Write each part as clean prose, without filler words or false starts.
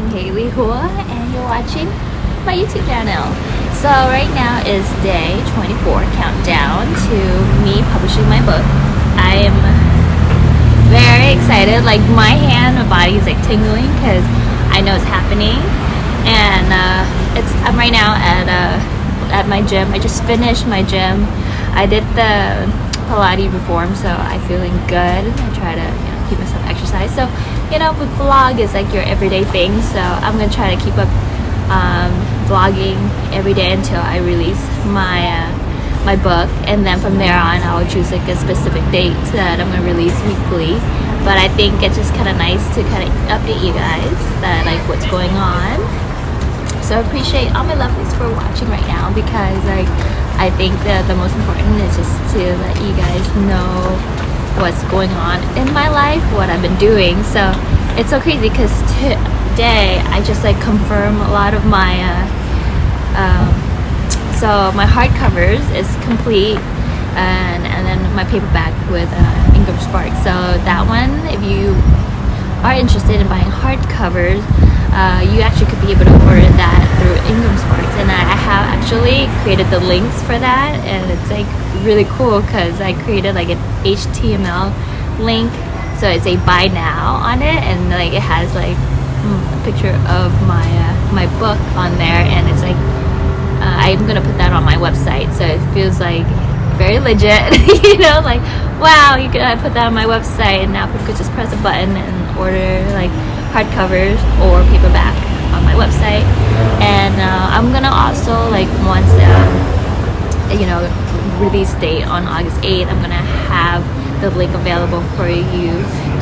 I'm Hailey Hua and you're watching my YouTube channel. So right now is day 24 countdown to me publishing my book. I am very excited, like my body is like tingling because I know it's happening. And I'm right now at my gym. I just finished my gym. I did the Pilates reform, so I'm feeling good. I try to keep myself exercise. So with vlog is like your everyday thing, so I'm gonna try to keep up vlogging every day until I release my book, and then from there on I'll choose like a specific date that I'm gonna release weekly. But I think it's just kind of nice to kind of update you guys that like what's going on. So I appreciate all my lovelies for watching right now, because like I think that the most important is just to let you guys know what's going on in my life, what I've been doing. So it's so crazy because today I just like confirm a lot of my so my hardcovers is complete, and then my paperback with Ingram Sparks. So that one, if you are interested in buying hardcovers, you actually could be able to order that through Ingram Sparks, and I have actually created the links for that, and it's like really cool because I created like an HTML link, so it's a buy now on it, and like it has like a picture of my book on there, and it's like I'm gonna put that on my website, so it feels like very legit. Like wow, you could put that on my website, and now people could just press a button and order like hardcovers or paperback on my website. And I'm gonna also, like, once release date on August 8th, I'm gonna have the link available for you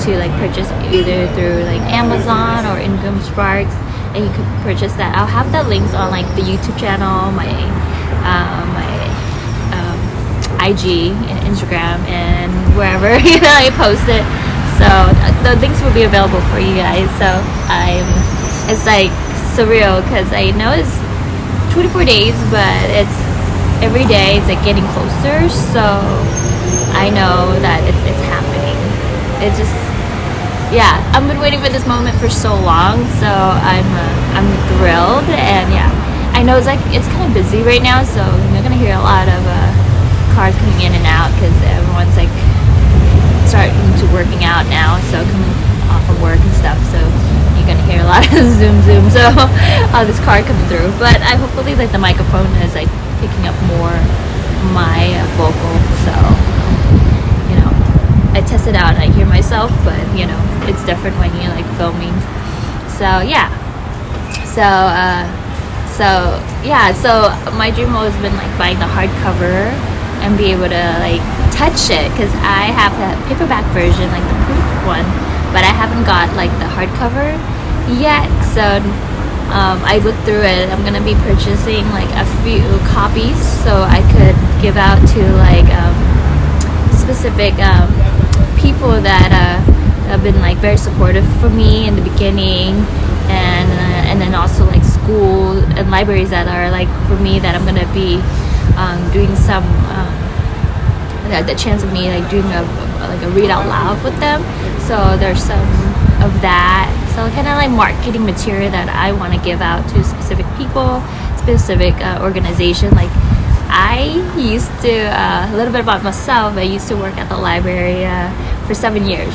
to like purchase either through like Amazon or Ingram Sparks, and you could purchase that. I'll have the links on like the YouTube channel, my IG and Instagram, and wherever I post it. So the links will be available for you guys. So it's like surreal because I know it's 24 days, but it's every day. It's like getting closer. So I know that it's happening. It just, yeah, I've been waiting for this moment for so long. So I'm thrilled, and yeah, I know it's kind of busy right now. So you're gonna hear a lot of cars coming in and out because everyone's like starting to working out now, so coming off from work and stuff, so you're gonna hear a lot of zoom, so all this car coming through. But I hopefully like the microphone is like picking up more my vocal, so I test it out and I hear myself, but it's different when you're like filming. So yeah, so my dream always been like buying the hardcover and be able to like touch it, because I have the paperback version, like the proof one, but I haven't got like the hardcover yet. So I looked through it. I'm gonna be purchasing like a few copies so I could give out to like specific people that have been like very supportive for me in the beginning, and then also like school and libraries that are like for me, that I'm gonna be doing some the chance of me like doing a read out loud with them. So there's some of that, so kind of like marketing material that I want to give out to specific people, specific organization. Like I used to a little bit about myself. I used to work at the library for 7 years,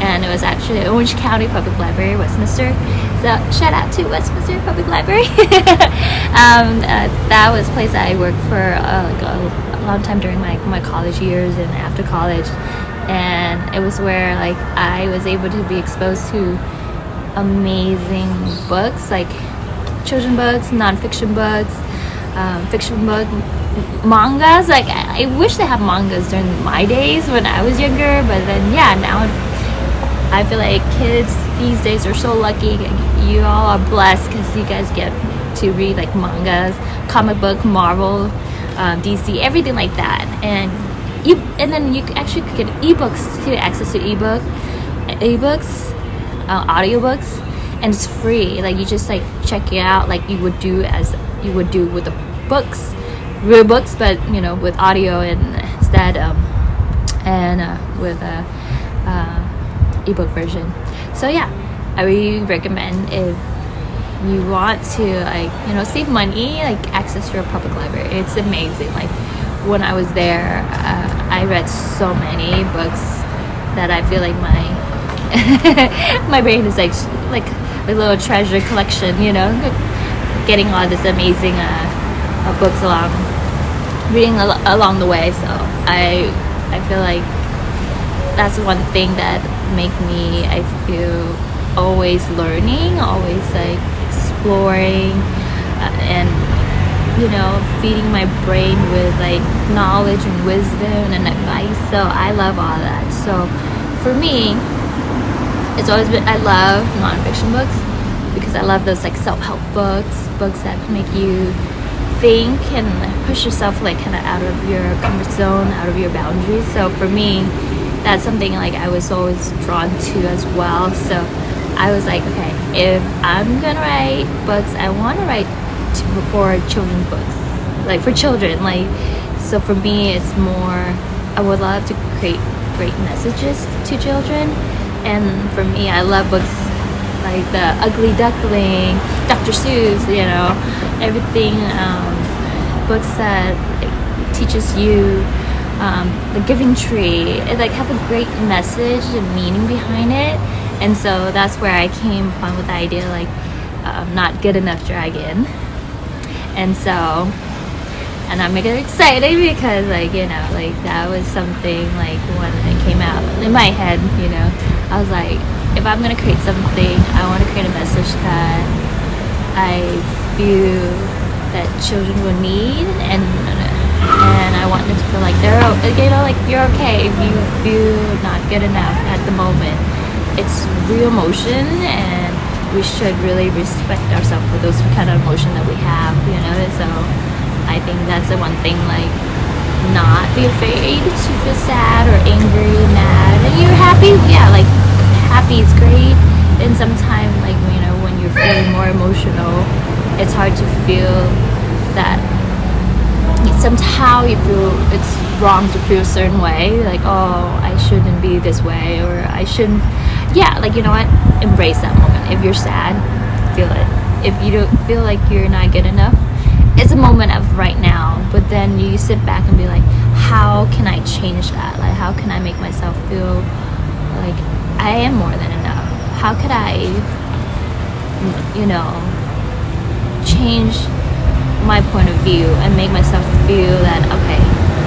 and it was actually Orange County Public Library, Westminster. So shout out to Westminster Public Library. That was a place I worked for like a long time during my college years and after college, and it was where like I was able to be exposed to amazing books, like children books, non-fiction books, fiction book, mangas. Like I wish they had mangas during my days when I was younger, but then yeah, now I feel like kids these days are so lucky. You all are blessed because you guys get to read like mangas, comic book, Marvel, DC, everything like that. And then you actually could get ebooks too, access to ebooks, audiobooks, and it's free. Like you just like check it out like you would do with the books, real books, but with audio instead, and with a ebook version. So yeah, I really recommend if you want to like, you know, save money, like access your public library. It's amazing. Like when I was there, I read so many books that I feel like my brain is like a little treasure collection, you know, getting all this amazing books reading along the way. So I feel like that's one thing that make me, I feel, always learning, always like exploring, and you know, feeding my brain with like knowledge and wisdom and advice. So I love all that. So for me, it's always been, I love nonfiction books because I love those like self-help books that make you think and push yourself like kind of out of your comfort zone, out of your boundaries. So for me, that's something like I was always drawn to as well. So I was like, okay, if I'm gonna write books, I want to write for children's books, like for children. Like, so for me, it's more, I would love to create great messages to children. And for me, I love books like The Ugly Duckling, Dr. Seuss, you know, everything, books that like, teaches you, The Giving Tree, it like have a great message and meaning behind it. And so that's where I came upon with the idea like Not Good Enough Dragon. And so, and I'm really excited because like, you know, like that was something like when it came out in my head, you know, I was like, if I'm gonna create something, I want to create a message that I feel that children will need, and I want them to feel like they're, you know, like you're okay if you feel not good enough at the moment. It's real emotion, and we should really respect ourselves for those kind of emotion that we have, you know. So I think that's the one thing, like not be afraid to feel sad or angry, mad. And you're happy, yeah, like happy is great. And sometimes, like, you know, when you're feeling more emotional, it's hard to feel that somehow you feel it's wrong to feel a certain way, like, oh, I shouldn't be this way, or I shouldn't. Yeah, like, you know what, embrace that moment. If you're sad, feel it. If you don't feel like you're not good enough, it's a moment of right now. But then you sit back and be like, how can I change that? Like, how can I make myself feel like I am more than enough? How could I, you know, change my point of view and make myself feel that, okay,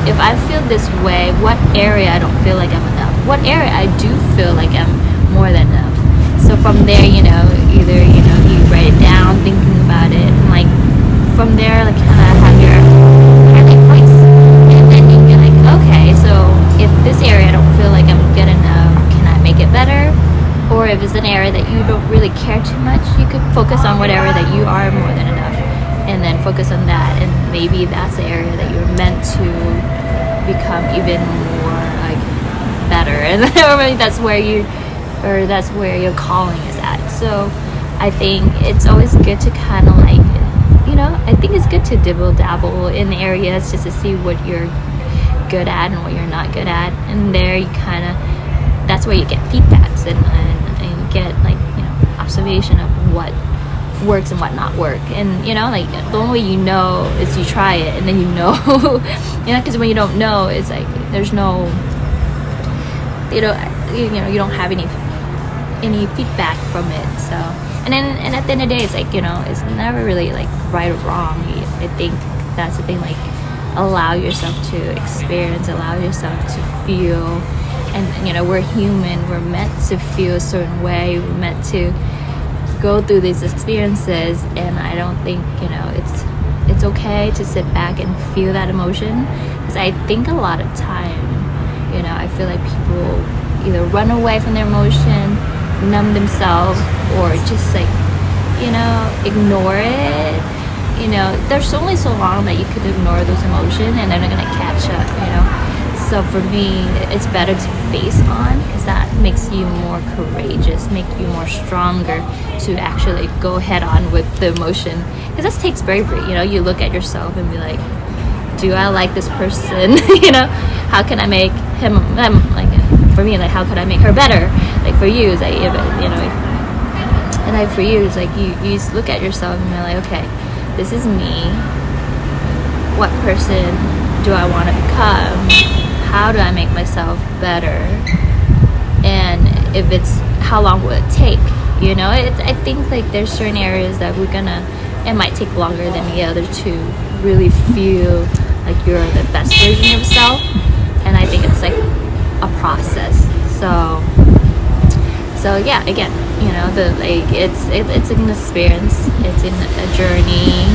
if I feel this way, what area I don't feel like I'm enough? What area I do feel like I'm more than enough? So from there, you know, either, you know, you write it down, thinking about it, and like from there, like kind of have your points, and then you be like, okay, so if this area I don't feel like I'm good enough, can I make it better? Or if it's an area that you don't really care too much, you could focus on whatever that you are more than enough, and then focus on that, and maybe that's the area that you're meant to become even more like better, and maybe that's where your calling is at. So I think it's always good to kind of like, you know, I think it's good to dibble dabble in areas just to see what you're good at and what you're not good at, and there you kind of, that's where you get feedbacks and get like, you know, observation of what works and what not work. And you know, like the only way you know is you try it, and then you know. You know, because when you don't know, it's like there's no, you know, you don't have any feedback from it. So and at the end of the day, it's like, you know, it's never really like right or wrong. I think that's the thing, like allow yourself to experience, allow yourself to feel. And you know, we're human, we're meant to feel a certain way, we're meant to go through these experiences. And I don't think, you know, it's okay to sit back and feel that emotion, because I think a lot of time, you know, I feel like people either run away from their emotion, numb themselves, or just like, you know, ignore it. You know, there's only so long that you could ignore those emotions, and they're not gonna catch up, you know. So for me, it's better to face on, because that makes you more courageous, make you more stronger to actually go head on with the emotion. Because that takes bravery, you know. You look at yourself and be like, do I like this person? You know, how can I make them, like, for me, like, how could I make her better? Like for you, it's like, you know, And like for you, it's like you just look at yourself and you're like, okay, this is me. What person do I want to become? How do I make myself better? And if it's, how long will it take? You know, I think like there's certain areas that it might take longer than the other to really feel like you're the best version of yourself. And I think it's like a process. So yeah, again, you know, it's an experience. It's in a journey.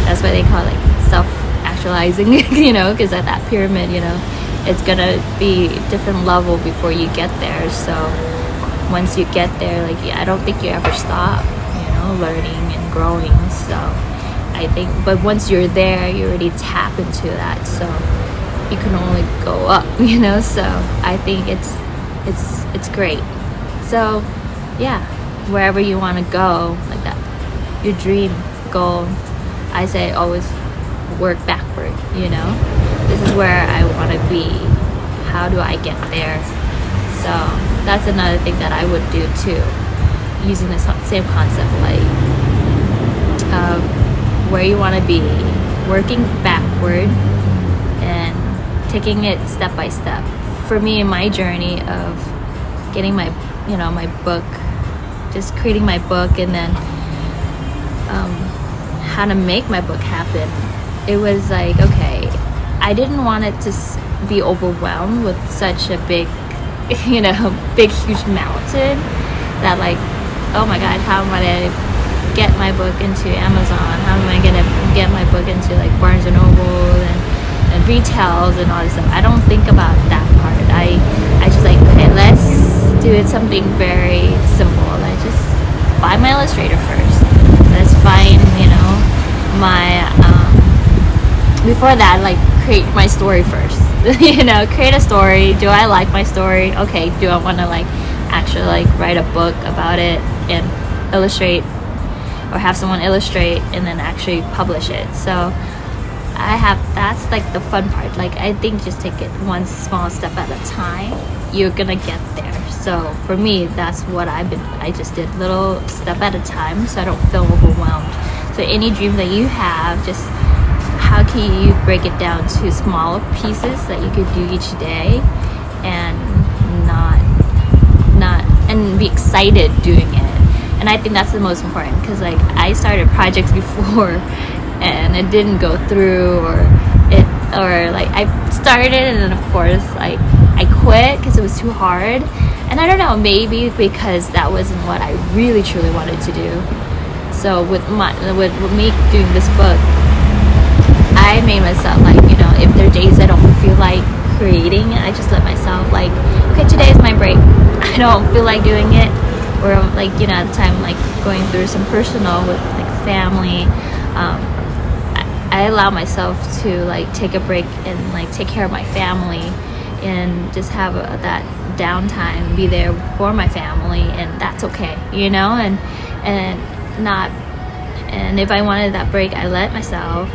That's why they call it like self-actualizing, you know, because at that pyramid, you know, it's gonna be different level before you get there. So once you get there, like, I don't think you ever stop, you know, learning and growing. So I think, but once you're there, you already tap into that, so you can only go up, you know. So I think it's great. So yeah, wherever you want to go, like that, your dream goal, I say always work backward, you know. This is where I want to be. How do I get there? So that's another thing that I would do too, using the same concept, like where you want to be, working backward and taking it step by step. For me, in my journey of getting my, you know, my book, just creating my book, and then how to make my book happen, it was like, okay, I didn't want it to be overwhelmed with such a big, you know, big huge mountain that like, oh my god, how am I gonna get my book into Amazon? How am I gonna get my book into like Barnes and Noble and retails and all this stuff? I don't think about that part. I just like, okay, let's do it something very simple. Let's just find my illustrator first. Let's find, you know, my before that, like, create my story first. You know, create a story. Do I like my story? Okay, do I want to like actually like write a book about it and illustrate, or have someone illustrate and then actually publish it? So that's like the fun part. Like, I think just take it one small step at a time, you're gonna get there. So for me, that's what I just did, little step at a time, so I don't feel overwhelmed. So any dream that you have, just how can you break it down to smaller pieces that you could do each day, and not and be excited doing it. And I think that's the most important, because like I started projects before and it didn't go through, or like I started and then of course like I quit because it was too hard. And I don't know, maybe because that wasn't what I really truly wanted to do. So with me doing this book, I made myself like, you know, if there are days I don't feel like creating, I just let myself like, okay, today is my break. I don't feel like doing it. Or like, you know, at the time, like going through some personal with like family, I allow myself to like take a break and like take care of my family and just have that downtime, be there for my family, and that's okay, you know. And if I wanted that break, I let myself,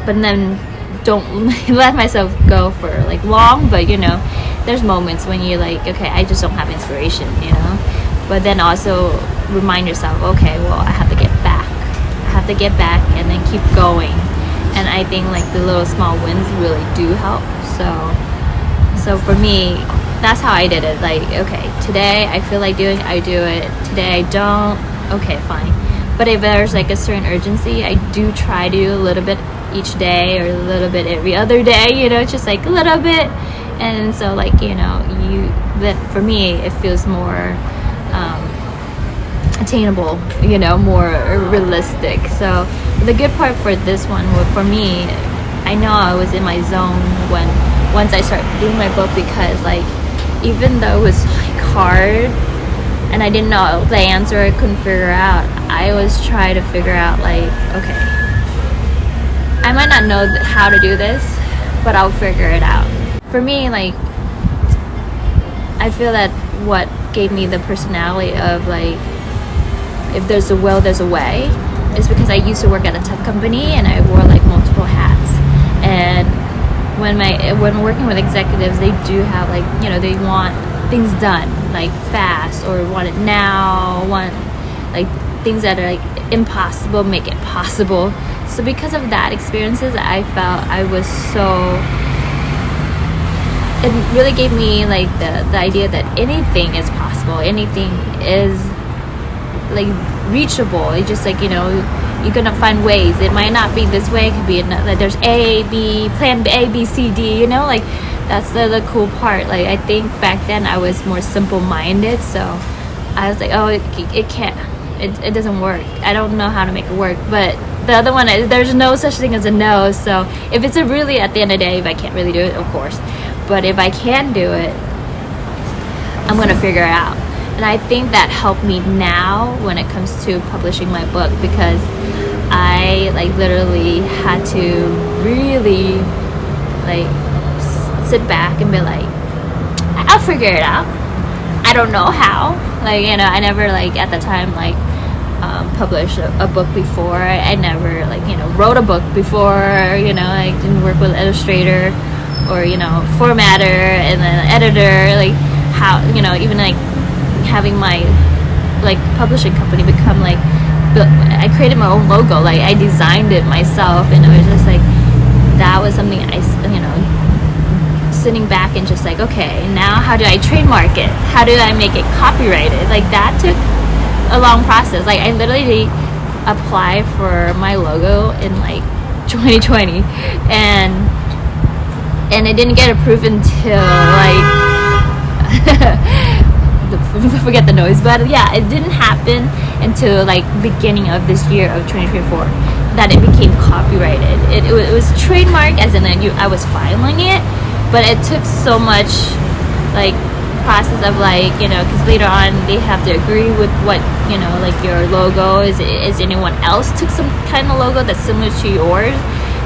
but then don't let myself go for like long. But you know, there's moments when you're like, okay, I just don't have inspiration, you know. But then also remind yourself, okay, well, I have to get back and then keep going. And I think like the little small wins really do help. So for me, that's how I did it. Like, okay, today I feel like doing, I do it. Today I don't, okay, fine. But if there's like a certain urgency, I do try to do a little bit each day, or a little bit every other day, you know, just like a little bit. And so like, you know, that for me, it feels more attainable, you know, more realistic. So the good part for this one, for me, I know I was in my zone once I started doing my book, because like, even though it was like hard and I didn't know the answer, I couldn't figure out, I always try to figure out like, okay, I might not know how to do this, but I'll figure it out. For me, like, I feel that what gave me the personality of like, if there's a will, there's a way, is because I used to work at a tech company and I wore like multiple hats. And when working with executives, they do have like, you know, they want things done like fast, or want it now, want like things that are like impossible make it possible. So because of that experiences, I felt I was so, it really gave me like the idea that anything is possible, anything is like reachable. It's just like, you know, you're gonna find ways. It might not be this way, it could be another, there's A, B, plan A, B, C, D, you know, like that's the cool part. Like I think back then I was more simple-minded, so I was like, oh, it can't, it doesn't work, I don't know how to make it work. But the other one, there's no such thing as a no. So if it's a really, at the end of the day, if I can't really do it, of course, but if I can do it, I'm gonna figure it out. And I think that helped me now when it comes to publishing my book, because I like literally had to really like sit back and be like, I'll figure it out. I don't know how. Like, you know, I never like at the time like published a book before. I never like, you know, wrote a book before. You know, I didn't work with Illustrator or, you know, formatter and then editor. Like how, you know, even like having my like publishing company become like, I created my own logo. Like I designed it myself, and it was just like, that was something I, you know, sitting back and just like, okay, now how do I trademark it? How do I make it copyrighted? Like that took a long process. Like I literally applied for my logo in like 2020, and it didn't get approved until like forget the noise, but yeah, it didn't happen until like beginning of this year of 2024 that it became copyrighted. It was trademark, as in I was filing it, but it took so much like process of like, you know, because later on they have to agree with what, you know, like your logo is anyone else took some kind of logo that's similar to yours,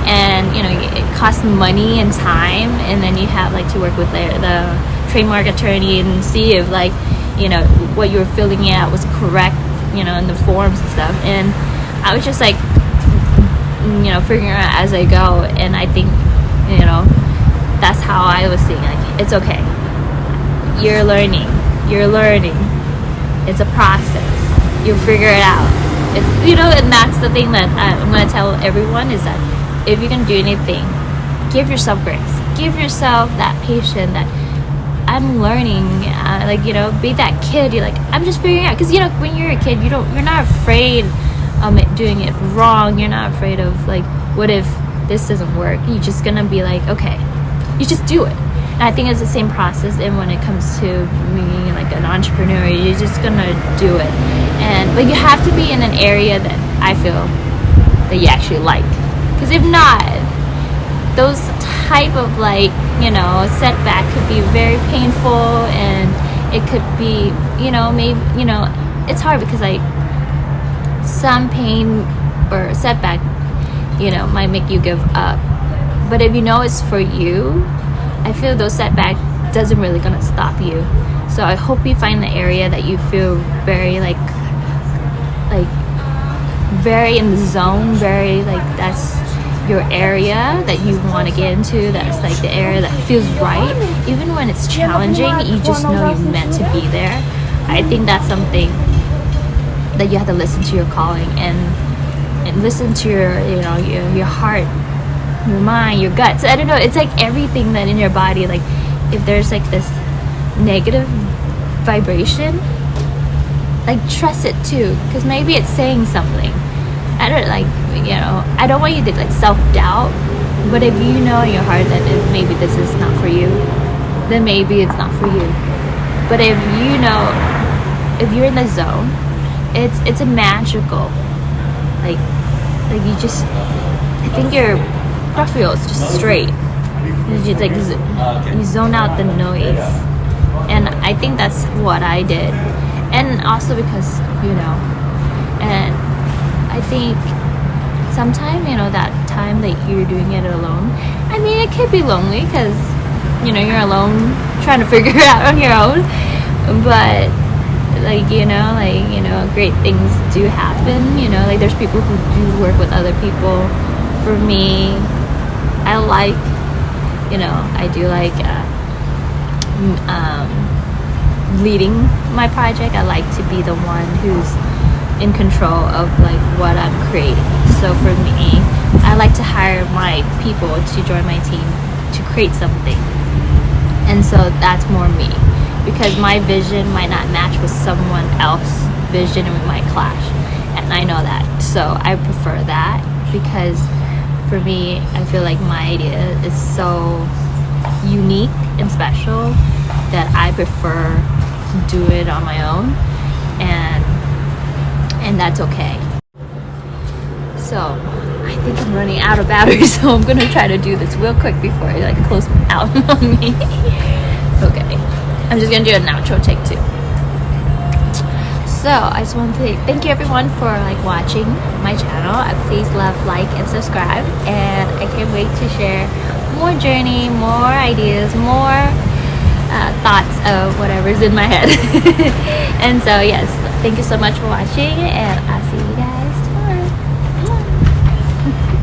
and you know, it costs money and time, and then you have like to work with the trademark attorney and see if like, you know, what you were filling out was correct, you know, in the forms and stuff. And I was just like, you know, figuring out as I go. And I think, you know, that's how I was seeing, like, it's okay, you're learning, it's a process, you'll figure it out. It's, you know, and that's the thing that I'm going to tell everyone, is that if you're going to do anything, give yourself grace, give yourself that patience, that I'm learning, like, you know, be that kid. You're like, I'm just figuring out, because, you know, when you're a kid, you're not afraid of doing it wrong. You're not afraid of like, what if this doesn't work? You're just gonna be like, okay, you just do it. And I think it's the same process. And when it comes to being like an entrepreneur, you're just gonna do it. But you have to be in an area that I feel that you actually like, because if not, those type of like, you know, setback could be very painful, and it could be, you know, maybe, you know, it's hard because like some pain or setback, you know, might make you give up. But if you know it's for you, I feel those setbacks doesn't really gonna stop you. So I hope you find the area that you feel very like very in the zone, very like that's your area that you want to get into, that's like the area that feels right. Even when it's challenging, you just know you're meant to be there. I think that's something that you have to listen to your calling, and listen to your, you know, your heart, your mind, your guts. I don't know, it's like everything that in your body, like if there's like this negative vibration, like trust it too, because maybe it's saying something. I don't like, you know, I don't want you to like self-doubt, but if you know in your heart that maybe this is not for you, then maybe it's not for you. But if you know, if you're in the zone, it's a magical, like you just, I think your thought feels just straight. You just like you zone out the noise, and I think that's what I did. And also because, you know, and I think sometimes, you know, that time that you're doing it alone, I mean, it could be lonely because, you know, you're alone trying to figure it out on your own. But like, you know, great things do happen. You know, like there's people who do work with other people. For me, I like, you know, I do like leading my project. I like to be the one who's in control of like what I'm creating. So for me, I like to hire my people to join my team to create something. And so that's more me, because my vision might not match with someone else's vision and we might clash. And I know that. So I prefer that, because for me, I feel like my idea is so unique and special that I prefer do it on my own, and that's okay. So I think I'm running out of battery, so I'm gonna try to do this real quick before I like close out on me. Okay, I'm just gonna do an outro take 2. So I just want to thank you everyone for like watching my channel. Please love, like, and subscribe, and I can't wait to share more journey, more ideas, more thoughts of whatever's in my head. And so yes, thank you so much for watching, and I'll see you